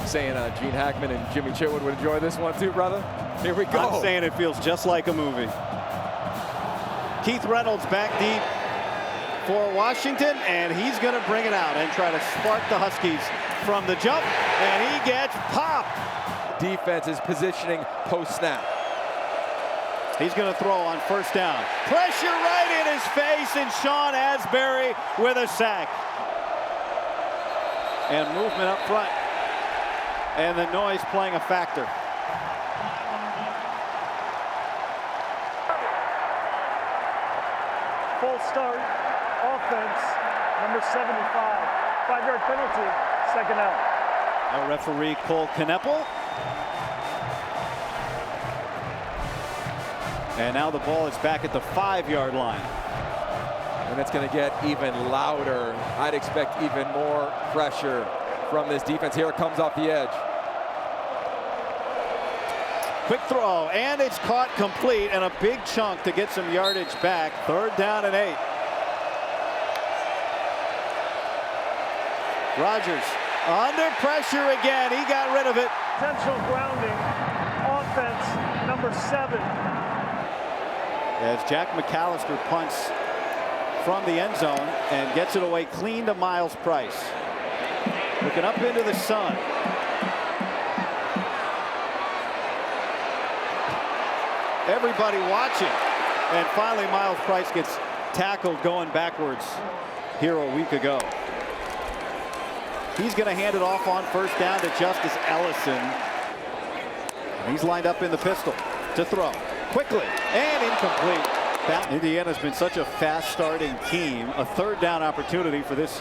saying Gene Hackman and Jimmy Chitwood would enjoy this one too, brother. Here we go. I'm saying it feels just like a movie. Keith Reynolds back deep for Washington, and he's going to bring it out and try to spark the Huskies from the jump, and he gets popped. Defense is positioning post-snap. He's going to throw on first down. Pressure right in his face, and Sean Asbury with a sack. And movement up front. And the noise playing a factor. Full start, offense, number 75. 5-yard penalty, second out. Our referee, Cole Kneppel. And now the ball is back at the 5-yard line. And it's going to get even louder. I'd expect even more pressure from this defense. Here it comes off the edge. Quick throw, and it's caught complete, and a big chunk to get some yardage back. 3rd down and 8. Rogers under pressure again. He got rid of it. Potential grounding, offense, number 7. As Jack McAllister punts from the end zone and gets it away clean to Miles Price. Looking up into the sun. Everybody watching. And finally Miles Price gets tackled going backwards here a week ago. He's going to hand it off on first down to Justice Ellison. He's lined up in the pistol to throw. Quickly and incomplete. Indiana's been such a fast starting team. A 3rd down opportunity for this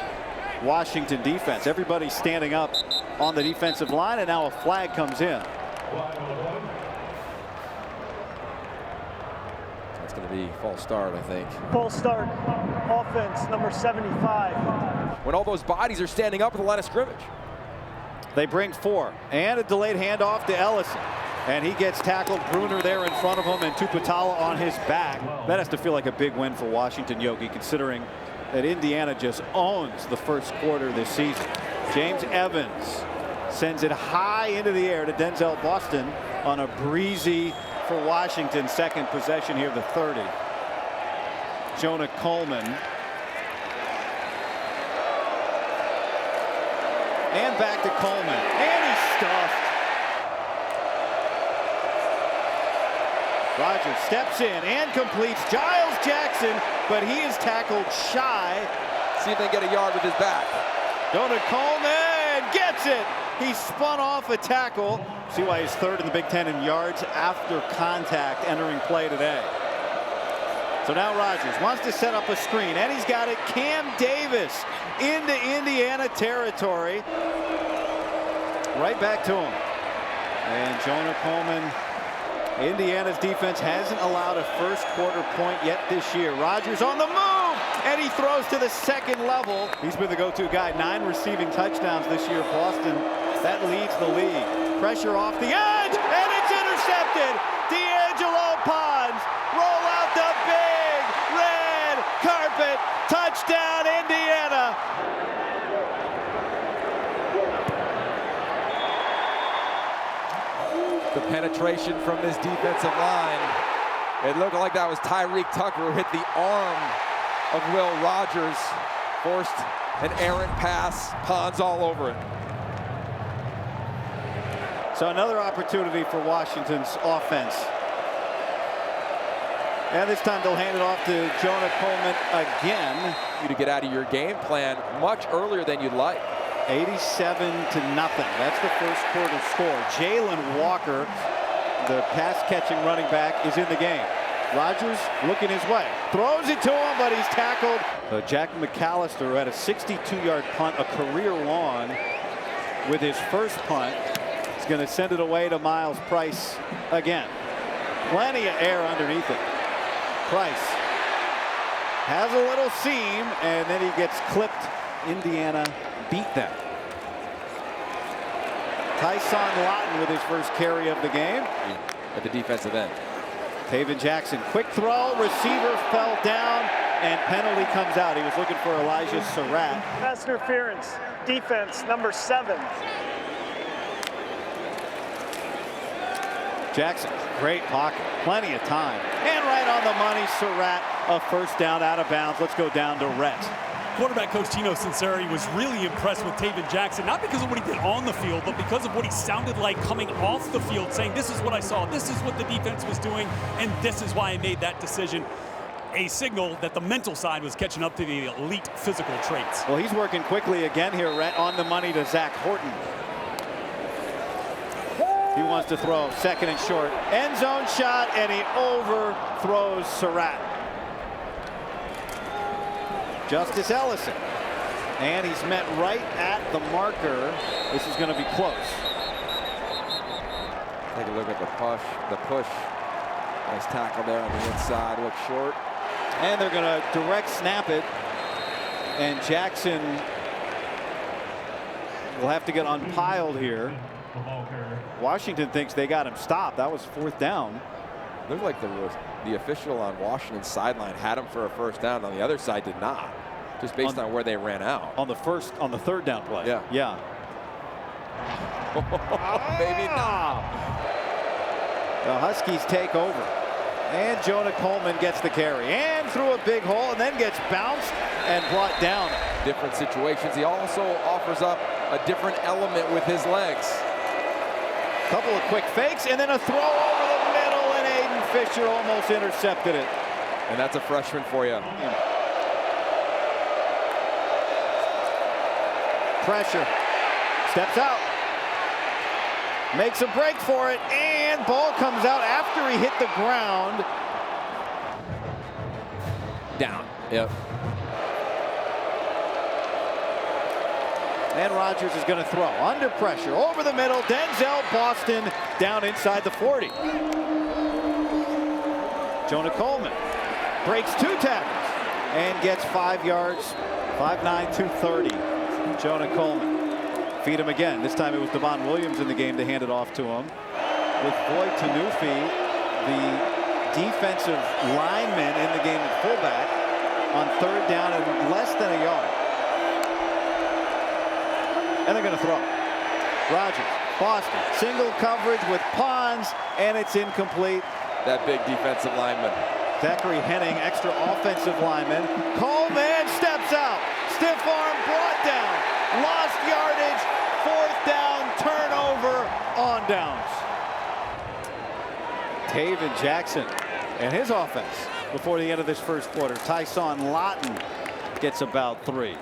Washington defense. Everybody's standing up on the defensive line, and now a flag comes in. That's going to be false start, I think. Full start, offense, number 75. When all those bodies are standing up at the line of scrimmage. They bring 4, and a delayed handoff to Ellison. And he gets tackled. Bruner there in front of him, and Tuputala on his back. That has to feel like a big win for Washington, Yogi, considering that Indiana just owns the first quarter this season. James Evans sends it high into the air to Denzel Boston on a breezy for Washington second possession here, the 30. Jonah Coleman. And back to Coleman. And he's stuffed. Rogers steps in and completes Giles Jackson, but he is tackled shy. See if they get a yard with his back. Jonah Coleman gets it. He spun off a tackle. See why he's 3rd in the Big Ten in yards after contact entering play today. So now Rogers wants to set up a screen, and he's got it. Cam Davis into Indiana territory. Right back to him. And Jonah Coleman. Indiana's defense hasn't allowed a first quarter point yet this year. Rogers on the move, and he throws to the 2nd level. He's been the go-to guy. 9 receiving touchdowns this year. Boston, that leads the league. Pressure off the edge, and it's intercepted. D'Angelo Pons roll out the big red carpet. Touchdown, Indiana. The penetration from this defensive line. It looked like that was Tyreek Tucker who hit the arm of Will Rogers. Forced an errant pass. Pons all over it. So another opportunity for Washington's offense. And this time they'll hand it off to Jonah Coleman again. You to get out of your game plan much earlier than you'd like. 87-0. That's the first quarter score. Jalen Walker, the pass-catching running back, is in the game. Rogers looking his way. Throws it to him, but he's tackled. Jack McAllister had a 62-yard punt, a career long, with his first punt. He's going to send it away to Miles Price again. Plenty of air underneath it. Price has a little seam, and then he gets clipped. Indiana beat them. Tyson Lawton with his first carry of the game. At the defensive end. Taven Jackson, quick throw, receiver fell down, and penalty comes out. He was looking for Elijah Surratt. Pass interference, defense, number 7. Jackson, great pocket, plenty of time. And right on the money, Surratt, a first down out of bounds. Let's go down to Rhett. Quarterback coach Tino Sinceri was really impressed with Taven Jackson, not because of what he did on the field, but because of what he sounded like coming off the field, saying, this is what I saw, this is what the defense was doing, and this is why I made that decision. A signal that the mental side was catching up to the elite physical traits. Well, he's working quickly again here, Rhett, on the money to Zach Horton. He wants to throw, second and short. End zone shot, and he overthrows Surratt. Justice Ellison. And he's met right at the marker. This is going to be close. Take a look at the push. Nice tackle there on the inside, looks short. And they're going to direct snap it. And Jackson will have to get unpiled here. Washington thinks they got him stopped. That was fourth down. Looked like the official on Washington's sideline had him for a first down. On the other side did not, just based on where they ran out. On the third down play. Yeah. Yeah. Maybe not. The Huskies take over. And Jonah Coleman gets the carry. And through a big hole and then gets bounced and brought down. Different situations. He also offers up a different element with his legs. Couple of quick fakes and then a throw over the middle, and Aiden Fisher almost intercepted it. And that's a freshman for you. Pressure. Steps out. Makes a break for it, and ball comes out after he hit the ground. Down. Yep. And Rogers is going to throw under pressure over the middle. Denzel Boston down inside the 40. Jonah Coleman breaks 2 tackles and gets 5 yards. 5'9", 230. Jonah Coleman. Feed him again. This time it was Devon Williams in the game to hand it off to him. With Boyd Tanufi, the defensive lineman in the game at fullback, on third down and less than a yard. And they're going to throw. Rogers, Boston, single coverage with Pons, and it's incomplete. That big defensive lineman. Zachary Henning, extra offensive lineman. Coleman steps out. Stiff arm brought down. Lost yardage. Fourth down, turnover on downs. Taven Jackson and his offense before the end of this first quarter. Tyson Lawton gets about 3.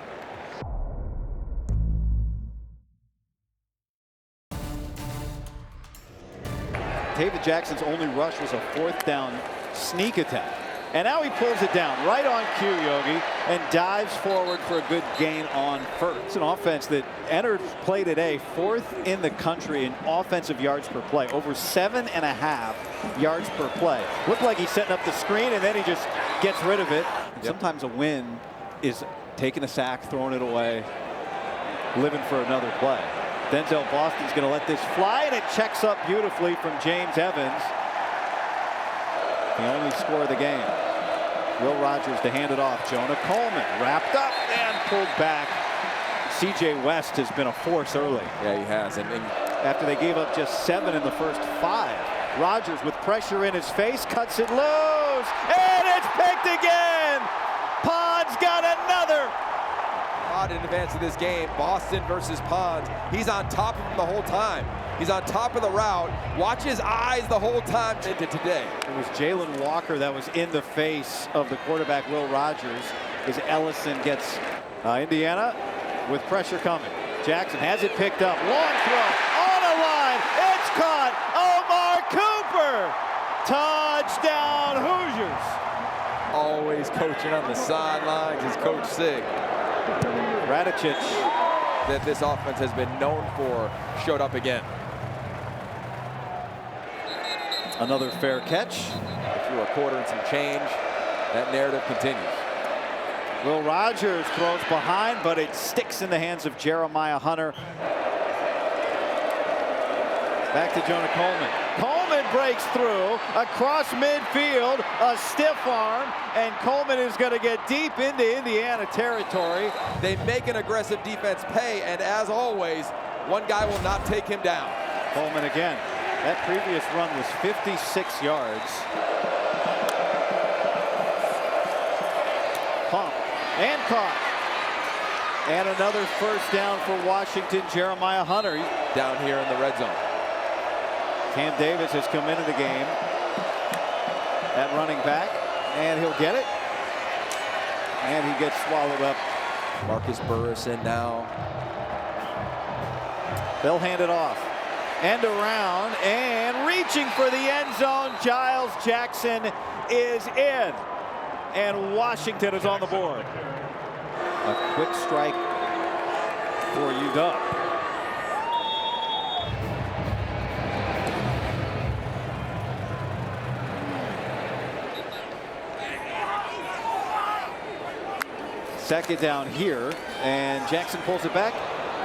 Taven Jackson's only rush was a fourth down sneak attack. And now he pulls it down right on cue, Yogi, and dives forward for a good gain on first. It's an offense that entered play today 4th in the country in offensive yards per play, over 7.5 yards per play. Looked like he's setting up the screen, and then he just gets rid of it. Yep. Sometimes a win is taking a sack, throwing it away, living for another play. Denzel Boston's going to let this fly, and it checks up beautifully from James Evans. The only score of the game. Will Rogers to hand it off. Jonah Coleman wrapped up and pulled back. CJ West has been a force early. Yeah, he has. And after they gave up just 7 in the first 5. Rogers with pressure in his face cuts it loose, and it's picked again. Pons got another. In advance of this game, Boston versus Pons. He's on top of him the whole time. He's on top of the route. Watch his eyes the whole time into today. It was Jalen Walker that was in the face of the quarterback, Will Rogers, as Ellison gets Indiana with pressure coming. Jackson has it picked up. Long throw on a line. It's caught. Omar Cooper. Touchdown, Hoosiers. Always coaching on the sidelines is Coach Sig. Radicic, that this offense has been known for, showed up again. Another fair catch. Through a quarter and some change. That narrative continues. Will Rogers throws behind, but it sticks in the hands of Jeremiah Hunter. Back to Jonah Coleman. Coleman breaks through across midfield, a stiff arm, and Coleman is going to get deep into Indiana territory. They make an aggressive defense pay, and as always, one guy will not take him down. Coleman again. That previous run was 56 yards. Pump and caught. And another first down for Washington. Jeremiah Hunter down here in the red zone. Cam Davis has come into the game at running back, and he'll get it. And he gets swallowed up. Marcus Burris in now. They'll hand it off. End around and reaching for the end zone. Giles Jackson is in. And Washington is on the board. A quick strike for UW. Second down here, and Jackson pulls it back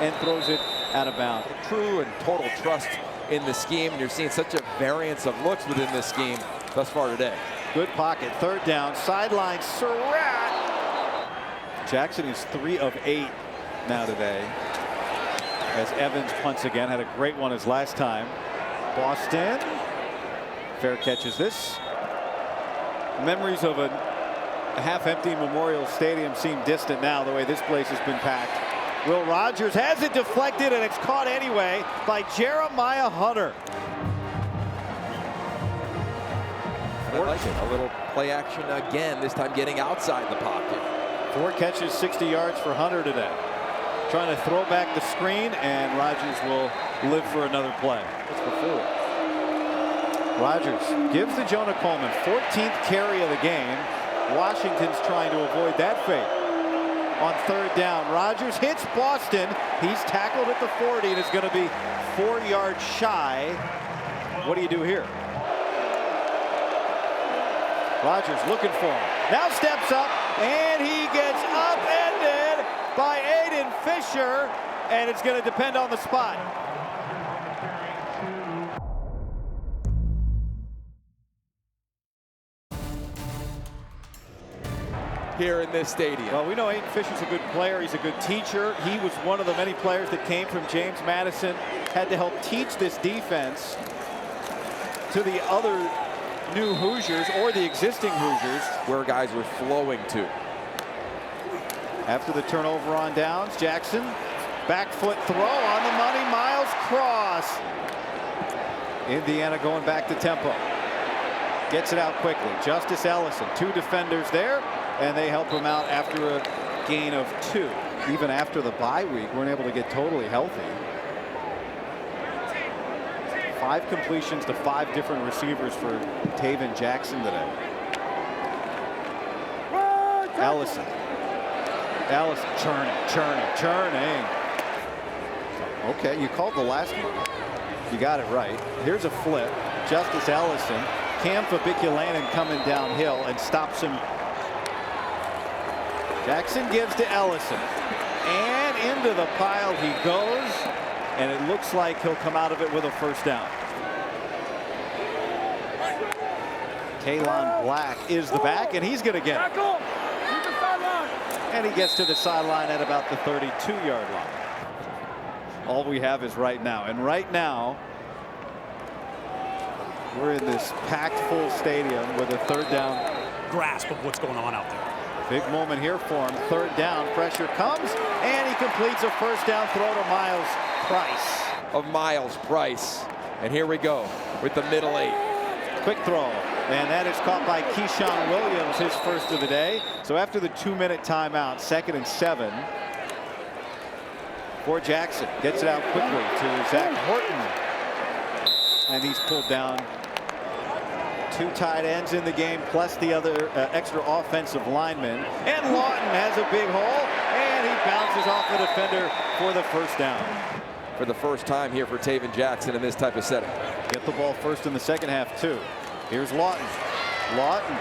and throws it out of bounds. True and total trust in the scheme, and you're seeing such a variance of looks within this scheme thus far today. Good pocket, third down, sideline, Surratt. Jackson is 3 of 8 now today. As Evans punts again, had a great one his last time. Boston, fair catches this. Memories of a half-empty Memorial Stadium seem distant now, the way this place has been packed. Will Rogers has it deflected, and it's caught anyway by Jeremiah Hunter. I like it. A little play action again, this time getting outside the pocket. 4 catches, 60 yards for Hunter today. Trying to throw back the screen, and Rogers will live for another play. That's for 4. Rogers gives to Jonah Coleman, 14th carry of the game. Washington's trying to avoid that fate. On third down, Rogers hits Boston. He's tackled at the 40 and is going to be 4 yards shy. What do you do here? Rogers looking for him. Now steps up, and he gets upended by Aiden Fisher, and it's going to depend on the spot. Here in this stadium. Well, we know Aiden Fisher's a good player. He's a good teacher. He was one of the many players that came from James Madison, had to help teach this defense to the other new Hoosiers or the existing Hoosiers, where guys were flowing to. After the turnover on downs, Jackson, back foot throw on the money, Miles Cross. Indiana going back to tempo. Gets it out quickly. Justice Ellison, 2 defenders there, and they help him out after a gain of 2. Even after the bye week, weren't able to get totally healthy. 5 completions to 5 different receivers for Taven Jackson today. Ellison, churning. Okay, you called the last one. You got it right. Here's a flip. Justice Ellison, Cam Fabiculanen coming downhill and stops him. Jackson gives to Ellison, and into the pile he goes, and it looks like he'll come out of it with a first down. Kalon Black is the back, and he's going to get it. And he gets to the sideline at about the 32-yard line. All we have is right now, and right now we're in this packed full stadium with a third down. Grasp of what's going on out there. Big moment here for him. Third down, pressure comes, and he completes a first down throw to Miles Price. Of Miles Price. And here we go with the middle 8. Quick throw, and that is caught by Keyshawn Williams, his first of the day. So after the 2-minute timeout, 2nd and 7 for Jackson. Gets it out quickly to Zach Horton, and he's pulled down. 2 tight ends in the game, plus the other extra offensive lineman. And Lawton has a big hole, and he bounces off the defender for the first down. For the first time here for Taven Jackson in this type of setting. Get the ball first in the second half, too. Here's Lawton. Lawton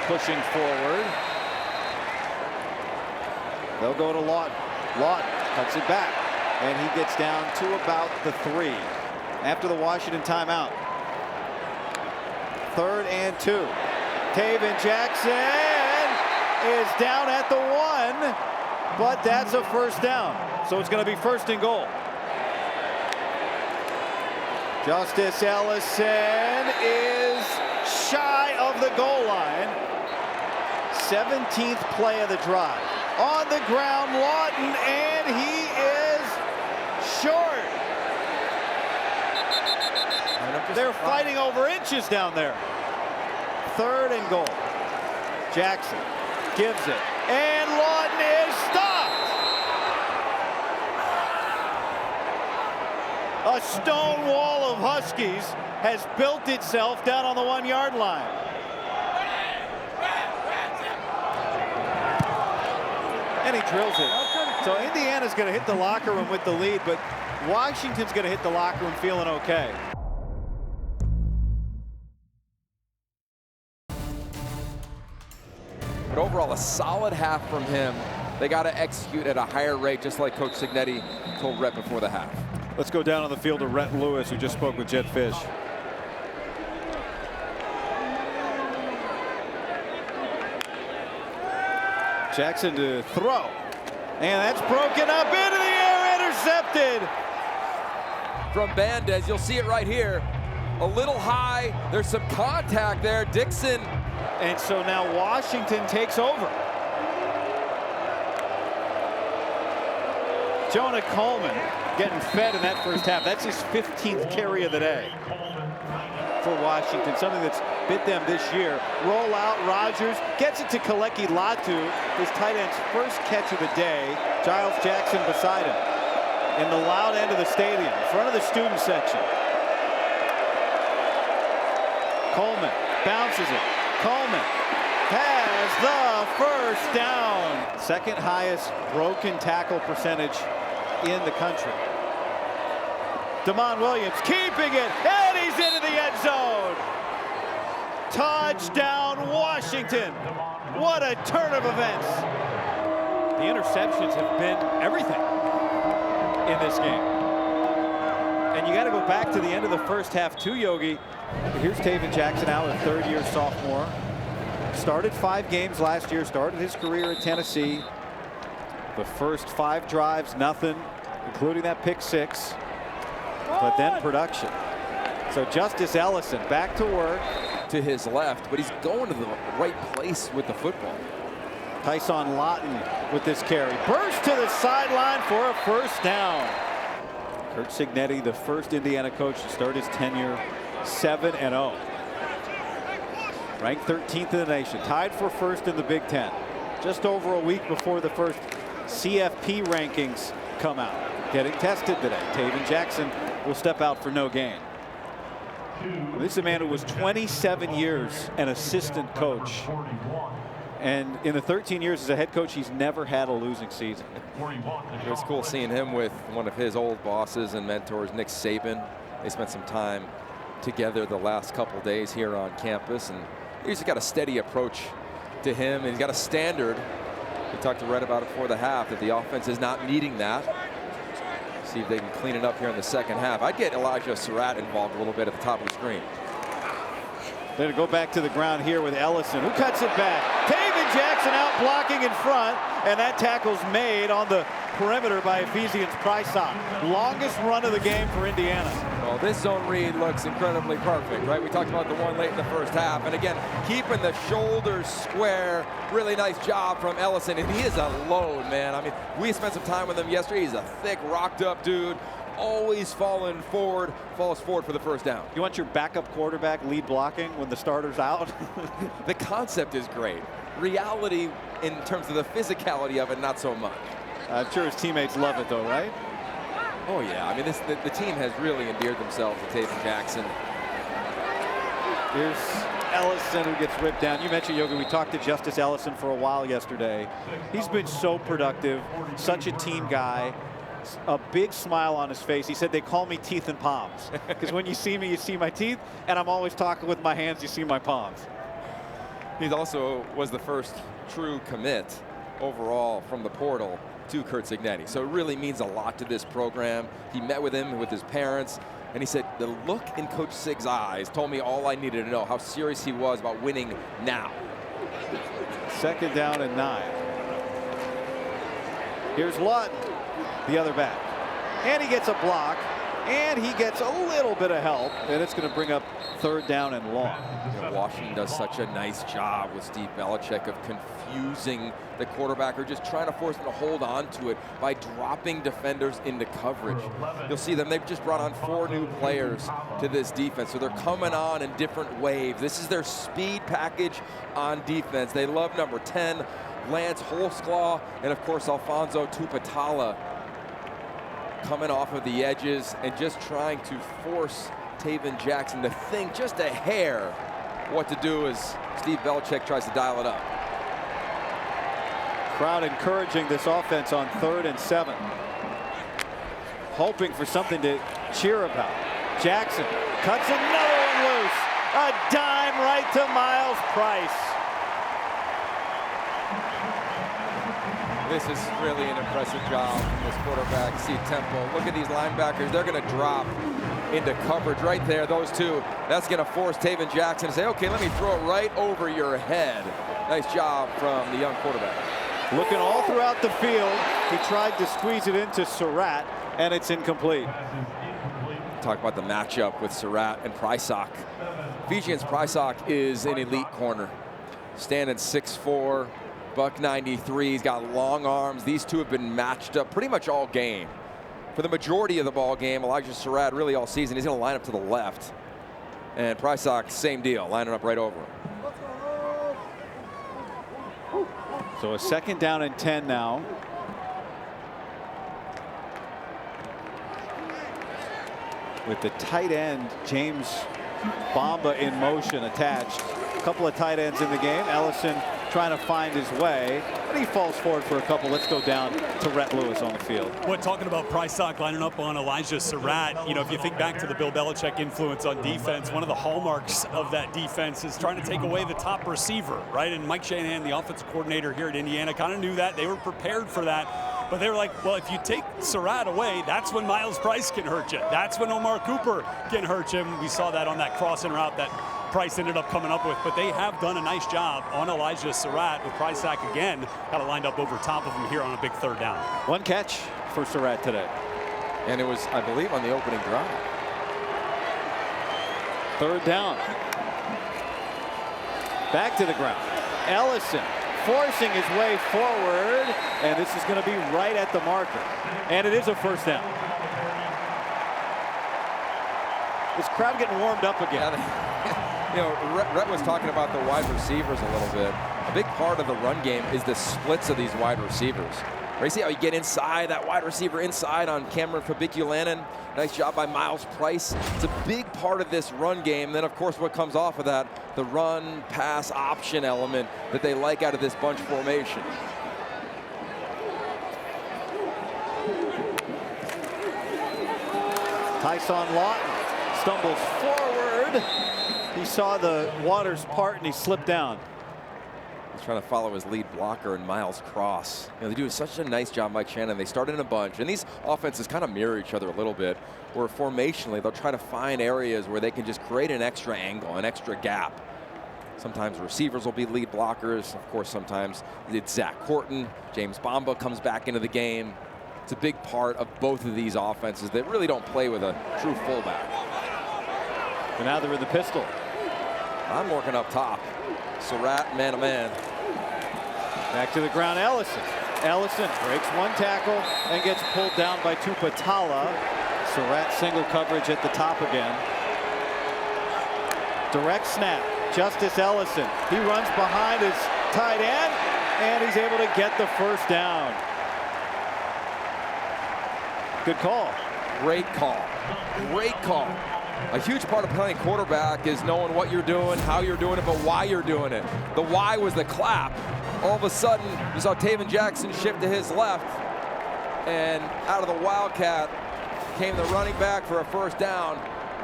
pushing forward. They'll go to Lawton. Lawton cuts it back, and he gets down to about the 3 after the Washington timeout. 3rd and 2. Taven Jackson is down at the 1, but that's a first down. So it's going to be 1st and goal. Justice Ellison is shy of the goal line. 17th play of the drive. On the ground, Lawton, and he is short. They're fighting over inches down there. 3rd and goal. Jackson gives it, and Lawton is stopped. A stone wall of Huskies has built itself down on the 1-yard line. And he drills it. So Indiana's going to hit the locker room with the lead, but Washington's going to hit the locker room feeling okay. But overall, a solid half from him. They got to execute at a higher rate, just like Coach Cignetti told Rhett before the half. Let's go down on the field to Rhett Lewis, who just spoke with Jed Fish. Jackson to throw. And that's broken up into the air, intercepted. From Bandez, you'll see it right here. A little high, there's some contact there. Dixon. And so now Washington takes over. Jonah Coleman getting fed in that first half. That's his 15th carry of the day for Washington, something that's bit them this year. Roll out, Rogers gets it to Kaleki Latu, his tight end's first catch of the day. Giles Jackson beside him in the loud end of the stadium, in front of the student section. Coleman bounces it. Coleman has the first down. Second highest broken tackle percentage in the country. Damon Williams keeping it, and he's into the end zone. Touchdown, Washington. What a turn of events. The interceptions have been everything in this game. And you got to go back to the end of the first half too, Yogi. Here's Taven Jackson now, a 3rd-year sophomore. Started 5 games last year, started his career at Tennessee. The first 5 drives, nothing, including that pick 6. But then production. So Justice Ellison back to work. To his left, but he's going to the right place with the football. Tyson Lawton with this carry. Burst to the sideline for a first down. Curt Cignetti, the first Indiana coach to start his tenure 7-0. Ranked 13th in the nation, tied for first in the Big Ten. Just over a week before the first CFP rankings come out. Getting tested today. Taven Jackson will step out for no gain. This is a man who was 27 years an assistant coach. And in the 13 years as a head coach, he's never had a losing season. It was cool seeing him with one of his old bosses and mentors, Nick Saban. They spent some time together the last couple days here on campus, and he's got a steady approach to him, and he's got a standard. We talked to Red about it before the half, that the offense is not meeting that. See if they can clean it up here in the second half. I'd get Elijah Surratt involved a little bit at the top of the screen. They're going to go back to the ground here with Ellison, who cuts it back. Taven Jackson out blocking in front, and that tackle's made on the perimeter by Ephesians Prysock. Longest run of the game for Indiana. Well, this zone read looks incredibly perfect, right? We talked about the one late in the first half, and again, keeping the shoulders square. Really nice job from Ellison, and he is a load, man. I mean, we spent some time with him yesterday. He's a thick, rocked-up dude. Always falling forward, falls forward for the first down. You want your backup quarterback lead blocking when the starter's out? The concept is great. Reality, in terms of the physicality of it, not so much. I'm sure his teammates love it, though, right? Oh, yeah. I mean, the team has really endeared themselves to Taven Jackson. Here's Ellison, who gets ripped down. You mentioned, Yogi, we talked to Justice Ellison for a while yesterday. He's been so productive, such a team guy. A big smile on his face. He said they call me teeth and palms, because when you see me, you see my teeth, and I'm always talking with my hands, you see my palms. He also was the first true commit overall from the portal to Curt Cignetti. So it really means a lot to this program. He met with him, with his parents, and he said the look in Coach Sig's eyes told me all I needed to know, how serious he was about winning now. 2nd down and 9. Here's Lawton, the other back. And he gets a block and he gets a little bit of help, and it's going to bring up 3rd down and long. Washington does such a nice job with Steve Belichick of confusing the quarterback or just trying to force him to hold on to it by dropping defenders into coverage. You'll see them, they've just brought on 4 new players to this defense, so they're coming on in different waves. This is their speed package on defense. They love number 10, Lance Holsclaw, and of course Alfonso Tupatala coming off of the edges and just trying to force Taven Jackson to think just a hair what to do as Steve Belichick tries to dial it up. Crowd encouraging this offense on 3rd and 7. Hoping for something to cheer about. Jackson cuts another one loose. A dime right to Miles Price. This is really an impressive job from this quarterback, Steve Temple. Look at these linebackers. They're going to drop into coverage right there, those two. That's going to force Taven Jackson to say, okay, let me throw it right over your head. Nice job from the young quarterback. Looking all throughout the field. He tried to squeeze it into Surratt, and it's incomplete. Talk about the matchup with Surratt and Prysock. Fijian's Prysock is an elite corner. Standing 6'4", buck 93. He's got long arms. These two have been matched up pretty much all game. For the majority of the ball game, Elijah Surratt really all season, he's going to line up to the left. And Prysock, same deal, lining up right over him. So a 2nd down and 10 now. With the tight end, James Bamba in motion attached. A couple of tight ends in the game. Ellison trying to find his way, but he falls forward for a couple. Let's go down to Rhett Lewis on the field. What, talking about Prysock lining up on Elijah Surratt, you know, if you think back to the Bill Belichick influence on defense, one of the hallmarks of that defense is trying to take away the top receiver, right? And Mike Shanahan, the offensive coordinator here at Indiana, kind of knew that. They were prepared for that. But they were like, well, if you take Surratt away, that's when Miles Price can hurt you. That's when Omar Cooper can hurt you. We saw that on that crossing route that Price ended up coming up with. But they have done a nice job on Elijah Surratt with Prysock again. Got it lined up over top of him here on a big 3rd down. 1 catch for Surratt today. And it was, I believe, on the opening drive. 3rd down. Back to the ground. Ellison forcing his way forward, and this is going to be right at the marker. And it is a 1st down. This crowd getting warmed up again. You know, Rhett was talking about the wide receivers a little bit. A big part of the run game is the splits of these wide receivers. Right, see how you get inside, that wide receiver inside on Cameron Fabiculanen. Nice job by Miles Price. It's a big part of this run game. Then, of course, what comes off of that, the run-pass option element that they like out of this bunch formation. Tyson Lawton stumbles forward. He saw the waters part and he slipped down. He's trying to follow his lead blocker and Miles Cross. You know, they do such a nice job, Mike Shannon. They start in a bunch, and these offenses kind of mirror each other a little bit, where formationally they'll try to find areas where they can just create an extra angle, an extra gap. Sometimes receivers will be lead blockers. Of course, sometimes it's Zach Corton. James Bamba comes back into the game. It's a big part of both of these offenses that really don't play with a true fullback. And now they're in the pistol. I'm working up top. Surratt, man-to-man. Back to the ground, Ellison. Ellison breaks 1 tackle and gets pulled down by Tupatala. Surratt single coverage at the top again. Direct snap. Justice Ellison. He runs behind his tight end, and he's able to get the 1st down. Good call. Great call. Great call. A huge part of playing quarterback is knowing what you're doing, how you're doing it, but why you're doing it. The why was the clap. All of a sudden, you saw Taven Jackson shift to his left, and out of the Wildcat came the running back for a 1st down.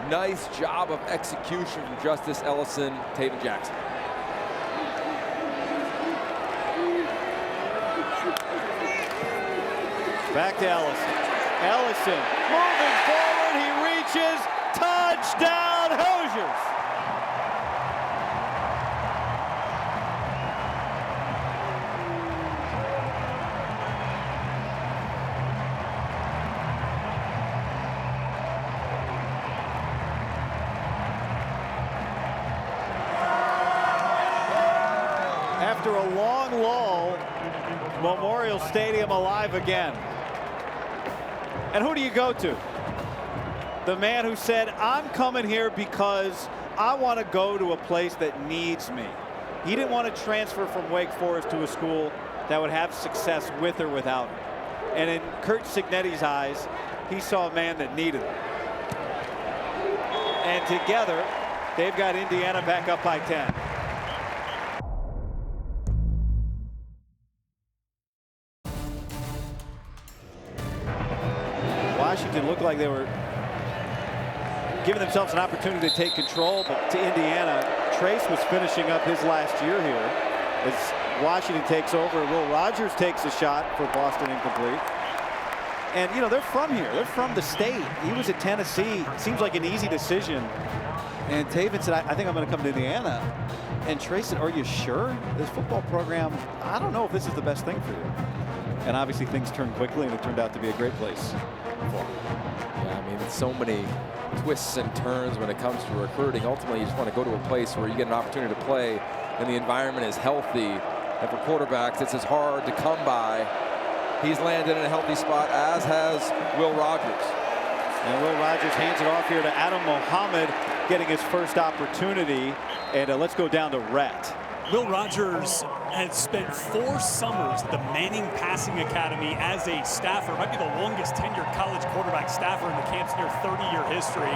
Nice job of execution from Justice Ellison, Taven Jackson. Back to Ellison. Ellison moving forward. He reaches. Touchdown, Hoosiers. long lull. Memorial Stadium alive again. And who do you go to? The man who said, I'm coming here because I want to go to a place that needs me. He didn't want to transfer from Wake Forest to a school that would have success with or without him. And in Curt Cignetti's eyes, he saw a man that needed him. And together, they've got Indiana back up by 10. Washington looked like they were giving themselves an opportunity to take control, but to Indiana, Trace was finishing up his last year here as Washington takes over. Will Rogers takes a shot for Boston, incomplete. And, you know, they're from here. They're from the state. He was at Tennessee. Seems like an easy decision. And Taven said, I think I'm going to come to Indiana. And Trace said, are you sure? This football program, I don't know if this is the best thing for you. And obviously things turned quickly, and it turned out to be a great place for him. Yeah, I mean, it's so many twists and turns when it comes to recruiting. Ultimately, you just want to go to a place where you get an opportunity to play and the environment is healthy. And for quarterbacks, it's as hard to come by. He's landed in a healthy spot, as has Will Rogers. And Will Rogers hands it off here to Adam Mohammed, getting his first opportunity. And let's go down to Rhett. Will Rogers has spent 4 summers at the Manning Passing Academy as a staffer. Might be the longest tenured college quarterback staffer in the camp's near 30-year history.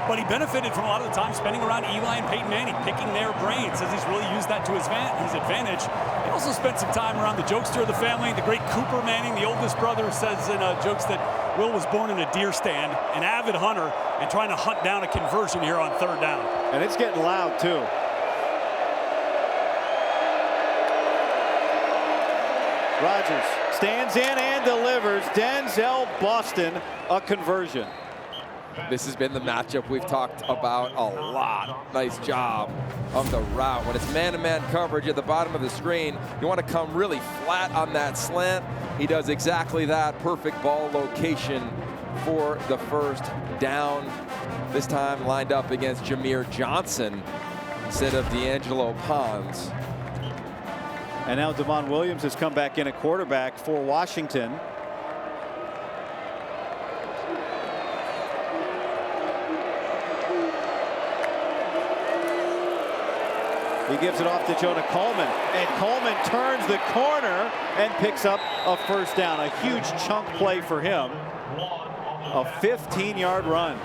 But he benefited from a lot of the time spending around Eli and Peyton Manning, picking their brains, as he's really used that to his advantage. He also spent some time around the jokester of the family, the great Cooper Manning, the oldest brother, says in jokes that Will was born in a deer stand, an avid hunter, and trying to hunt down a conversion here on 3rd down. And it's getting loud, too. Rogers stands in and delivers. Denzel Boston, a conversion. This has been the matchup we've talked about a lot. Nice job of the route. When it's man-to-man coverage at the bottom of the screen, you want to come really flat on that slant. He does exactly that. Perfect ball location for the 1st down. This time lined up against Jameer Johnson instead of D'Angelo Pons. And now Devon Williams has come back in at quarterback for Washington. He gives it off to Jonah Coleman, and Coleman turns the corner and picks up a 1st down. A huge chunk play for him. A 15-yard run.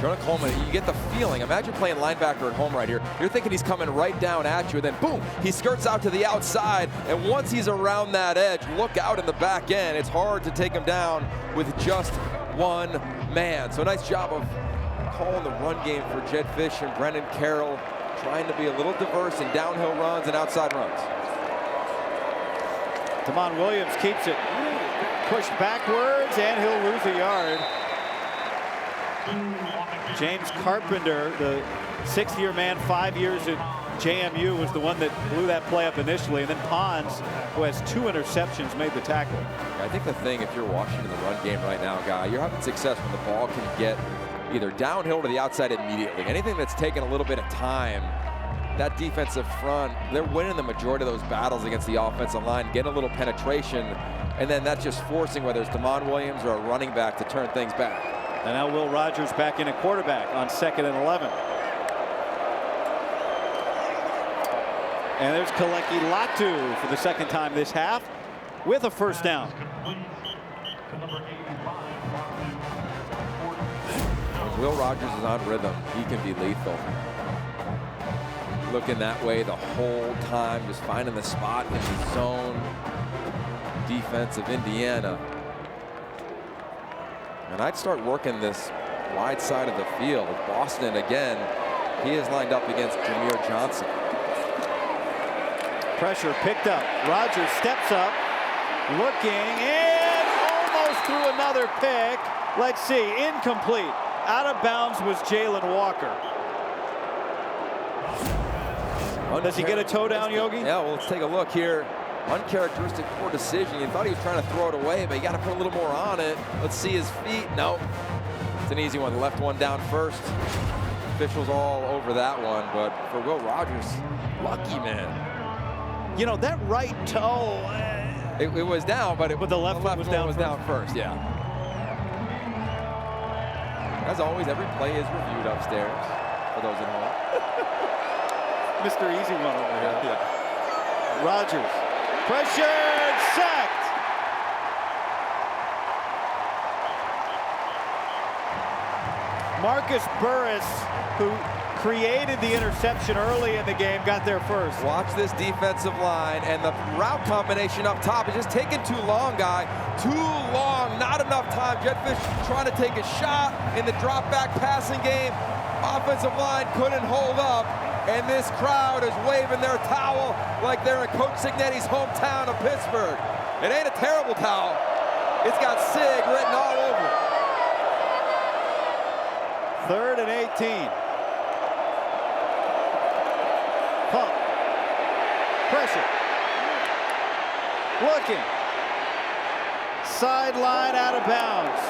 Jonah Coleman, you get the feeling, imagine playing linebacker at home right here. You're thinking he's coming right down at you, and then boom, he skirts out to the outside, and once he's around that edge, look out in the back end. It's hard to take him down with just one man. So nice job of calling the run game for Jed Fish and Brennan Carroll, trying to be a little diverse in downhill runs and outside runs. Devon Williams keeps it pushed backwards, and he'll lose a yard. James Carpenter, the 6th-year man, 5 years at JMU, was the one that blew that play up initially. And then Pons, who has 2 interceptions, made the tackle. I think the thing, if you're Washington in the run game right now, Guy, you're having success when the ball can get either downhill to the outside immediately. Anything that's taken a little bit of time, that defensive front, they're winning the majority of those battles against the offensive line, getting a little penetration, and then that's just forcing whether it's Devon Williams or a running back to turn things back. And now Will Rogers back in at quarterback on 2nd and 11. And there's Kaleki Latu for the 2nd time this half with a 1st down. When Will Rogers is on rhythm, he can be lethal. Looking that way the whole time, just finding the spot in the zone defense of Indiana. And I'd start working this wide side of the field. Boston, again, he is lined up against Jameer Johnson. Pressure picked up. Rogers steps up, looking, and almost threw another pick. Let's see, incomplete. Out of bounds was Jalen Walker. Does he get a toe down, Yogi? Yeah, well, let's take a look here. Uncharacteristic, poor decision. You thought he was trying to throw it away, but you got to put a little more on it. Let's see his feet. No, it's an easy one. The left one down first. Officials all over that one, but for Will Rogers, lucky man. You know, that right toe. It was down, but the left one was down first. Yeah. As always, every play is reviewed upstairs for those at home. Mr. Easy one over here. Yeah. Rogers. Pressured, sacked. Marcus Burris, who created the interception early in the game, got there first. Watch this defensive line, and the route combination up top is just taking too long, guy. Too long, not enough time. Jetfish trying to take a shot in the drop back passing game. Offensive line couldn't hold up, and this crowd is waving their towel like they're in Coach Signetti's hometown of Pittsburgh. It ain't a terrible towel. It's got SIG written all over it. 3rd and 18. Pump. Pressure. Looking. Sideline out of bounds.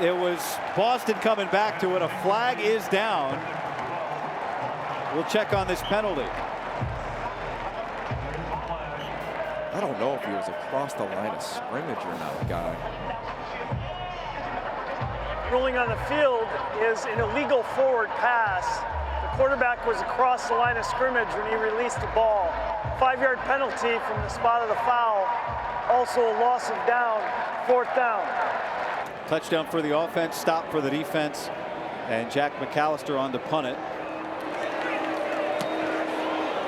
It was Boston coming back to it. A flag is down. We'll check on this penalty. I don't know if he was across the line of scrimmage or not, guy. Ruling on the field is an illegal forward pass. The quarterback was across the line of scrimmage when he released the ball. 5-yard penalty from the spot of the foul. Also a loss of down, 4th down. Touchdown for the offense, stop for the defense, and Jack McAllister on to punt it.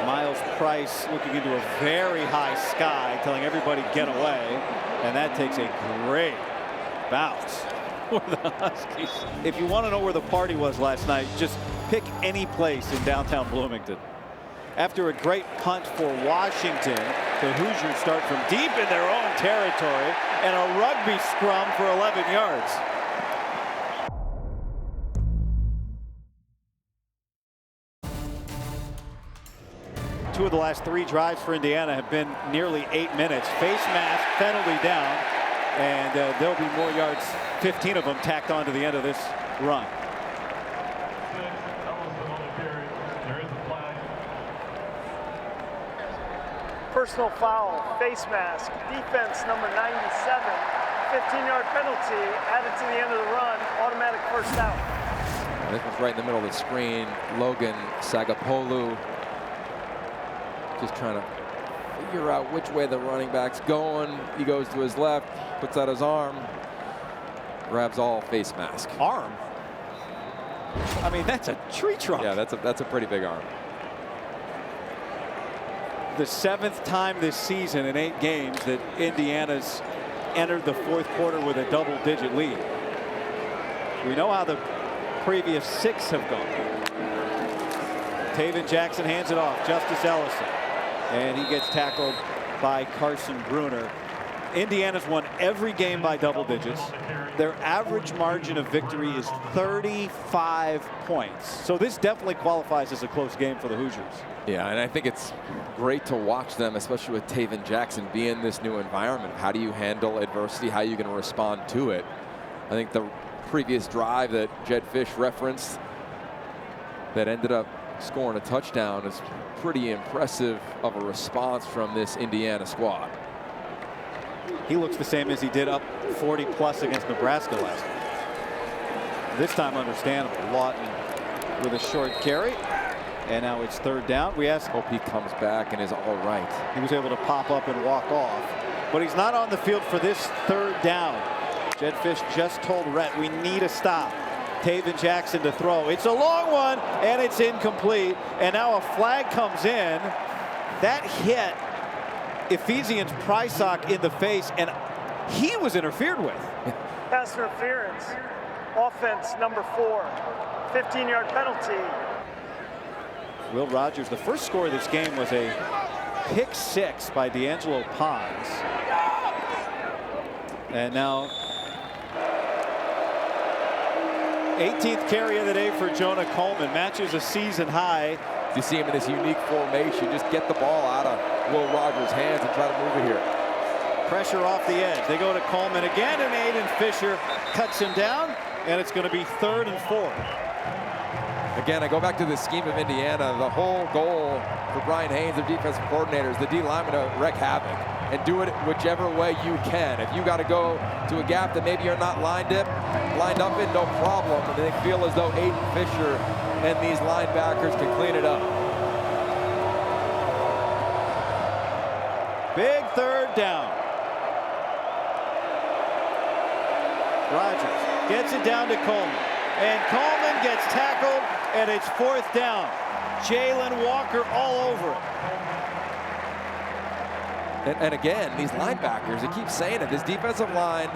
Miles Price looking into a very high sky, telling everybody get away, and that takes a great bounce for the Huskies. If you want to know where the party was last night, just pick any place in downtown Bloomington. After a great punt for Washington, the Hoosiers start from deep in their own territory and a rugby scrum for 11 yards. Two of the last 3 drives for Indiana have been nearly 8 minutes. Face mask, penalty down, and there'll be more yards, 15 of them tacked on to the end of this run. Personal foul, face mask, defense number 97, 15-yard penalty, added to the end of the run, automatic 1st down. This one's right in the middle of the screen. Logan Sagapolu just trying to figure out which way the running back's going. He goes to his left, puts out his arm, grabs all face mask. Arm? I mean, that's a tree trunk. Yeah, that's a pretty big arm. The 7th time this season in 8 games that Indiana's entered the 4th quarter with a double-digit lead. We know how the previous 6 have gone. Taven Jackson hands it off. Justice Ellison. And he gets tackled by Carson Bruner. Indiana's won every game by double digits. Their average margin of victory is 35 points. So this definitely qualifies as a close game for the Hoosiers. Yeah, and I think it's great to watch them, especially with Taven Jackson, be in this new environment. How do you handle adversity? How are you going to respond to it? I think the previous drive that Jed Fish referenced that ended up scoring a touchdown is pretty impressive of a response from this Indiana squad. He looks the same as he did up 40+ against Nebraska last night. This time understandable. Lawton with a short carry. And now it's 3rd down. We asked. Hope he comes back and is all right. He was able to pop up and walk off. But he's not on the field for this 3rd down. Jed Fish just told Rhett we need a stop. Taven Jackson to throw. It's a long one and it's incomplete. And now a flag comes in. That hit Ephesians Prysock in the face, and he was interfered with. Pass interference, offense number 4, 15-yard penalty. Will Rogers, the first score of this game was a pick 6 by D'Angelo Pons. And now 18th carry of the day for Jonah Coleman, matches a season high. You see him in this unique formation, just get the ball out of Will Rogers' hands and try to move it here. Pressure off the edge. They go to Coleman again, and Aiden Fisher cuts him down, and it's going to be 3rd and 4. Again, I go back to the scheme of Indiana. The whole goal for Brian Haynes, their defensive coordinators, the D linemen to wreak havoc and do it whichever way you can. If you got to go to a gap that maybe you're not lined up in, no problem. And they feel as though Aiden Fisher and these linebackers can clean it up. Big third down. Rogers gets it down to Coleman. And Coleman gets tackled, and it's fourth down. Jalen Walker all over it. And again, these linebackers, I keep saying it, this defensive line,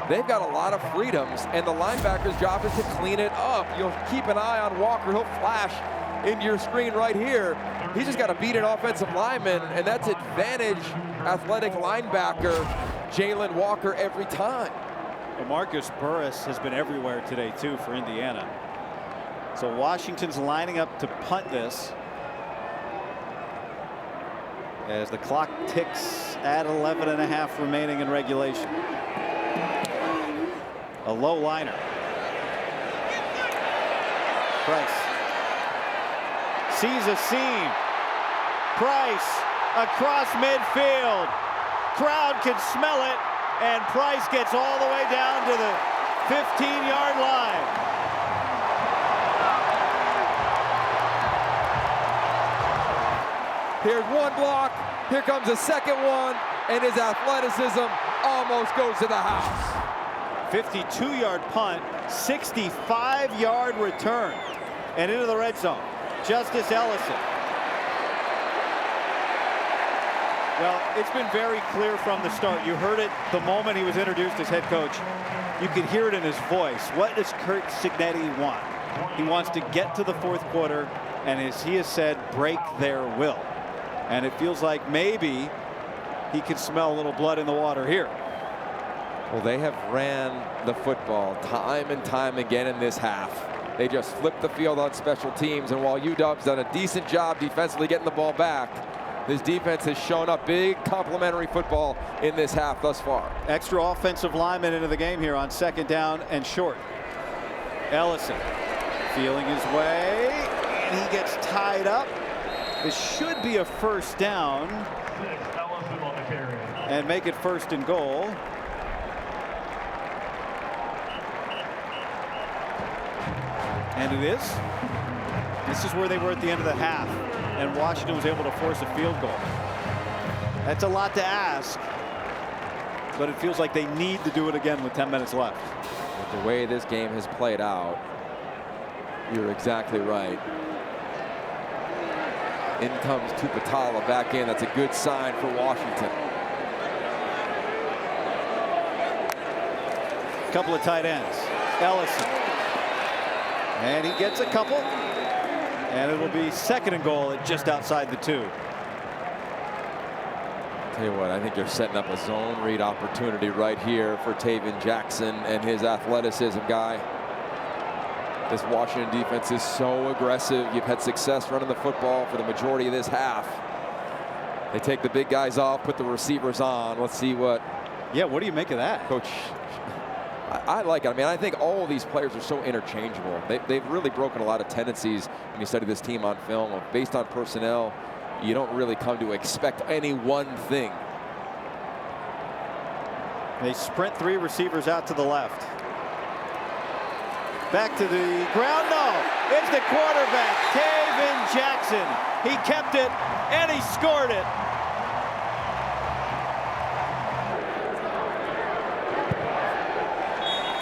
they've got a lot of freedoms, and the linebacker's job is to clean it up. You'll keep an eye on Walker. He'll flash into your screen right here. He's just got to beat an offensive lineman, and that's advantage athletic linebacker Jalen Walker every time. Marcus Burris has been everywhere today, too, for Indiana. So Washington's lining up to punt this as the clock ticks at 11.5 remaining in regulation. A low liner. Price sees a seam. Price across midfield. Crowd can smell it. And Price gets all the way down to the 15-yard line. Here's one block. Here comes a second one. And his athleticism almost goes to the house. 52-yard punt, 65-yard return. And into the red zone. Justice Ellison. Well, it's been very clear from the start. You heard it the moment he was introduced as head coach. You could hear it in his voice. What does Curt Cignetti want? He wants to get to the fourth quarter, and as he has said, break their will. And it feels like maybe he can smell a little blood in the water here. Well, they have ran the football time and time again in this half. They just flipped the field on special teams, and while UW's done a decent job defensively getting the ball back, this defense has shown up big complimentary football in this half thus far. Extra offensive lineman into the game here on second down and short. Ellison feeling his way, and he gets tied up. This should be a first down and make it first and goal. And it is. This is where they were at the end of the half, and Washington was able to force a field goal. That's a lot to ask, but it feels like they need to do it again with 10 minutes left. With the way this game has played out, you're exactly right. In comes Tupatala back in. That's a good sign for Washington. Couple of tight ends. Ellison. And he gets a couple. And it will be second and goal at just outside the 2. Tell you what, I think you're setting up a zone read opportunity right here for Taven Jackson and his athleticism guy. This Washington defense is so aggressive. You've had success running the football for the majority of this half. They take the big guys off, put the receivers on. Let's see what. Yeah, what do you make of that? Coach, I like it. I mean, I think all of these players are so interchangeable. They've really broken a lot of tendencies when you study this team on film. Based on personnel, you don't really come to expect any one thing. They sprint 3 receivers out to the left. Back to the ground. No, it's the quarterback, Taven Jackson. He kept it, and he scored it.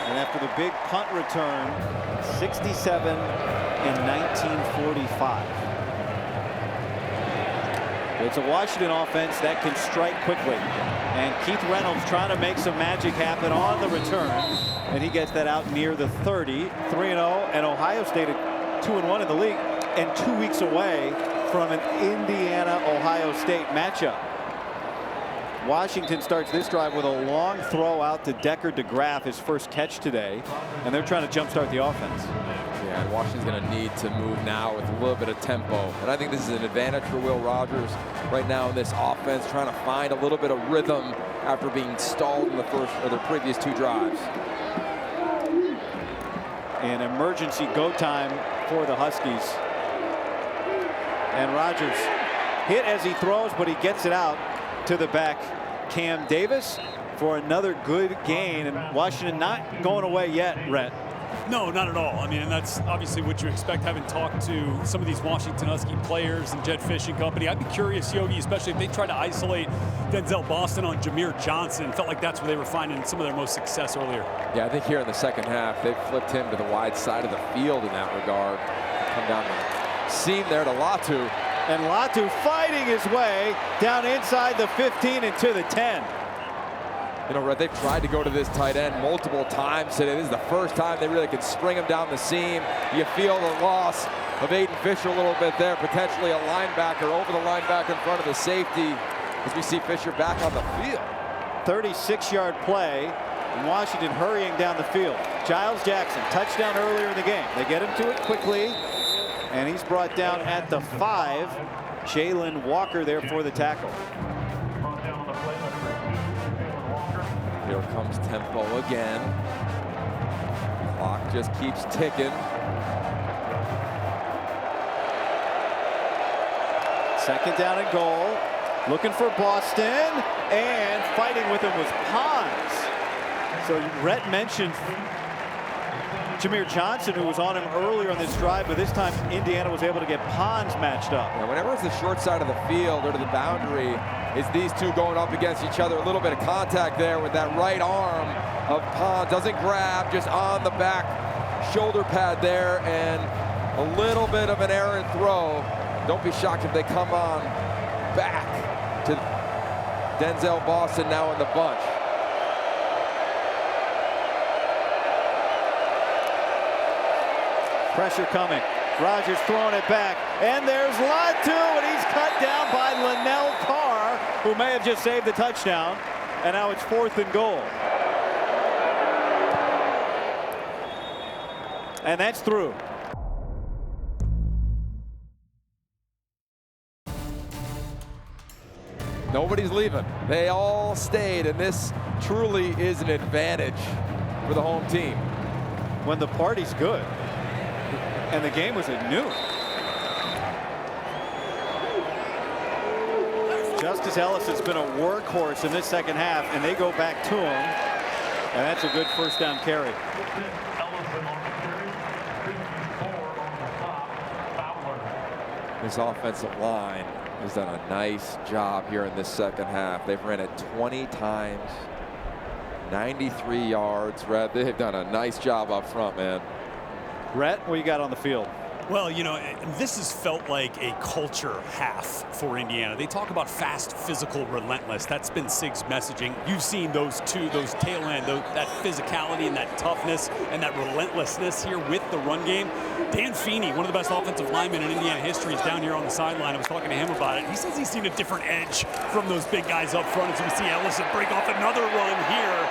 And after the big punt return, 67 in 1945. It's a Washington offense that can strike quickly. And Keith Reynolds trying to make some magic happen on the return. And he gets that out near the 30. 3-0, and Ohio State at 2-1 in the league, and 2 weeks away from an Indiana-Ohio State matchup. Washington starts this drive with a long throw out to Decker DeGraff, his first catch today, and they're trying to jumpstart the offense. Yeah, and Washington's going to need to move now with a little bit of tempo. And I think this is an advantage for Will Rogers right now in this offense, trying to find a little bit of rhythm after being stalled in the first or the previous 2 drives. An emergency go time for the Huskies. And Rogers hit as he throws, but he gets it out to the back. Cam Davis for another good gain, and Washington not going away yet, Rhett. No, not at all. I mean, and that's obviously what you expect, having talked to some of these Washington Husky players and Jed Fish and company. I'd be curious, Yogi, especially if they try to isolate Denzel Boston on Jameer Johnson. Felt like that's where they were finding some of their most success earlier. Yeah, I think here in the second half, they flipped him to the wide side of the field in that regard. Come down the seam there to Latu. And Latu fighting his way down inside the 15 and to the 10. You know, Red, they've tried to go to this tight end multiple times today. This is the first time they really can spring him down the seam. You feel the loss of Aiden Fisher a little bit there, potentially a linebacker over the linebacker in front of the safety as we see Fisher back on the field. 36-yard play, and Washington hurrying down the field. Giles Jackson, touchdown earlier in the game. They get him to it quickly, and he's brought down at the 5. Jalen Walker there for the tackle. Here comes tempo again. Clock just keeps ticking. Second down and goal. Looking for Boston, and fighting with him was Pons. So Rhett mentioned Jameer Johnson, who was on him earlier on this drive, but this time Indiana was able to get Pons matched up. And whenever it's the short side of the field or to the boundary, it's these two going up against each other. A little bit of contact there with that right arm of Pons. Doesn't grab, just on the back shoulder pad there, and a little bit of an errant throw. Don't be shocked if they come on back to Denzel Boston now in the bunch. Pressure coming. Rogers throwing it back. And there's Latu, and he's cut down by Linnell Carr, who may have just saved the touchdown. And now it's 4th and goal. And that's through. Nobody's leaving. They all stayed, and this truly is an advantage for the home team. When the party's good. And the game was at noon. Justice Ellis has been a workhorse in this second half, and they go back to him. And that's a good first down carry. This offensive line has done a nice job here in this second half. They've ran it 20 times, 93 yards. Red, they've done a nice job up front, man. Rhett, what you got on the field? Well, you know, this has felt like a culture half for Indiana. They talk about fast, physical, relentless. That's been Sig's messaging. You've seen those two, those tail end, that physicality and that toughness and that relentlessness here with the run game. Dan Feeney, one of the best offensive linemen in Indiana history, is down here on the sideline. I was talking to him about it. He says he's seen a different edge from those big guys up front. As we see Ellison break off another run here,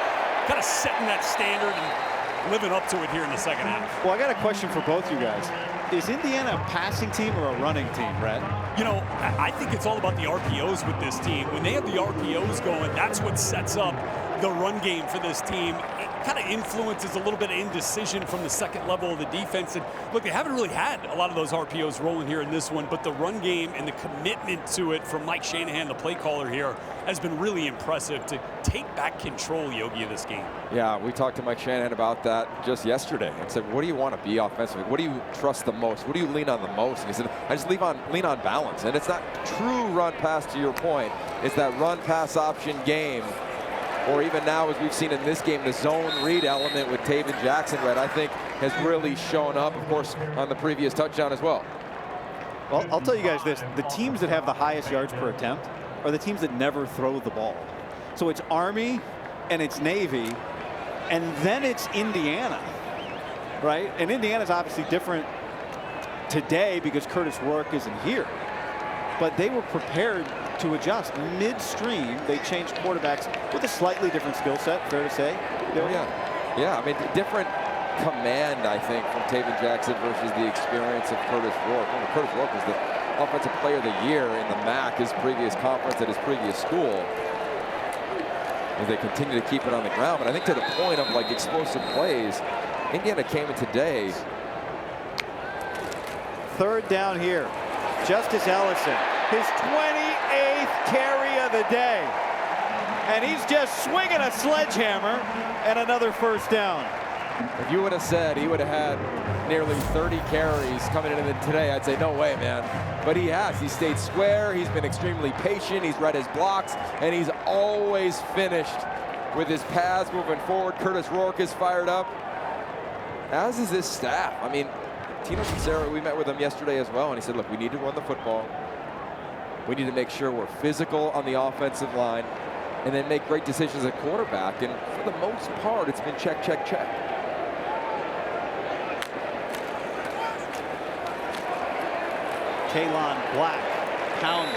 kind of setting that standard and living up to it here in the second half. Well, I got a question for both you guys. Is Indiana a passing team or a running team, Rhett? You know, I think it's all about the RPOs with this team. When they have the RPOs going, that's what sets up the run game for this team. It kind of influences a little bit of indecision from the second level of the defense. And look, they haven't really had a lot of those RPOs rolling here in this one, but the run game and the commitment to it from Mike Shanahan, the play caller here, has been really impressive to take back control, Yogi, of this game. Yeah, we talked to Mike Shanahan about that just yesterday and said, what do you want to be offensively? What do you trust the most? What do you lean on the most? And he said, I just lean on balance. And it's not true run pass, to your point. It's that run pass option game. Or even now, as we've seen in this game, the zone read element with Taven Jackson, Red, I think has really shown up, of course, on the previous touchdown as well. Well, I'll tell you guys this. The teams that have the highest yards per attempt are the teams that never throw the ball. So it's Army and it's Navy, and then it's Indiana, right? And Indiana's obviously different today because Curtis Rourke isn't here. But they were prepared to adjust. Midstream, they changed quarterbacks with a slightly different skill set, fair to say. Oh, yeah. Yeah, I mean, different command, I think, from Taven Jackson versus the experience of Curtis Rourke. Well, Curtis Rourke was the Offensive Player of the Year in the MAC, his previous conference at his previous school. As they continue to keep it on the ground. But I think to the point of like explosive plays, Indiana came in today 3rd down here. Justice Ellison, his 28th carry of the day. And he's just swinging a sledgehammer and another 1st down. If you would have said he would have had nearly 30 carries coming into today, I'd say no way, man. But he has. He stayed square. He's been extremely patient. He's read his blocks, and he's always finished with his paths moving forward. Curtis Rourke is fired up, as is his staff. I mean, Tino Cicero, we met with him yesterday as well, and he said, look, we need to run the football. We need to make sure we're physical on the offensive line, and then make great decisions at quarterback. And for the most part, it's been check, check, check. Kalon Black, pounding.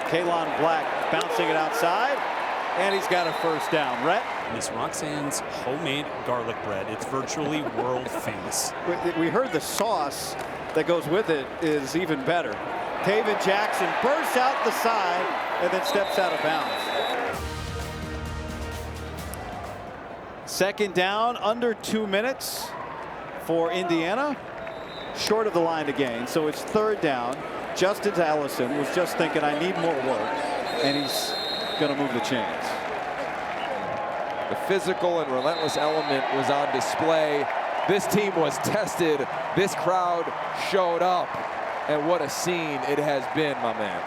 Kalon Black bouncing it outside, and he's got a 1st down. Rhett? Miss Roxanne's homemade garlic bread. It's virtually world famous. We heard the sauce that goes with it is even better. Taven Jackson bursts out the side and then steps out of bounds. 2nd down, under 2 minutes for Indiana. Short of the line to gain, so it's 3rd down. Justice Ellison was just thinking, I need more work, and he's going to move the chains. The physical and relentless element was on display. This team was tested. This crowd showed up. And what a scene it has been, my man.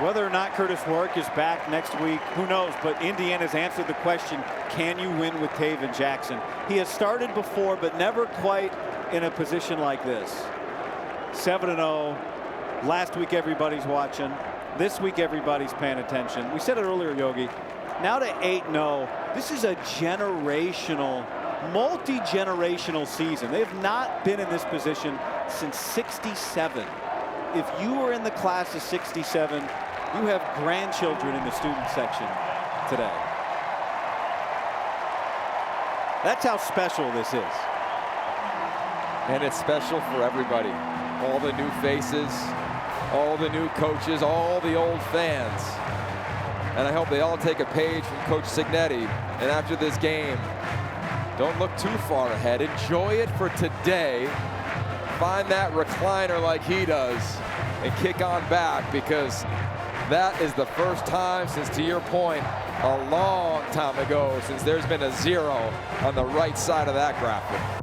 Whether or not Curtis Rourke is back next week, who knows? But Indiana's answered the question, can you win with Taven Jackson? He has started before, but never quite in a position like this. 7-0. Last week, everybody's watching. This week, everybody's paying attention. We said it earlier, Yogi. Now to 8-0. This is a generational, multi-generational season. They have not been in this position since '67. If you were in the class of '67, you have grandchildren in the student section today. That's how special this is. And it's special for everybody. All the new faces, all the new coaches, all the old fans. And I hope they all take a page from Coach Cignetti. And after this game, don't look too far ahead. Enjoy it for today. Find that recliner like he does and kick on back, because that is the first time since, to your point, a long time ago, since there's been a 0 on the right side of that graphic.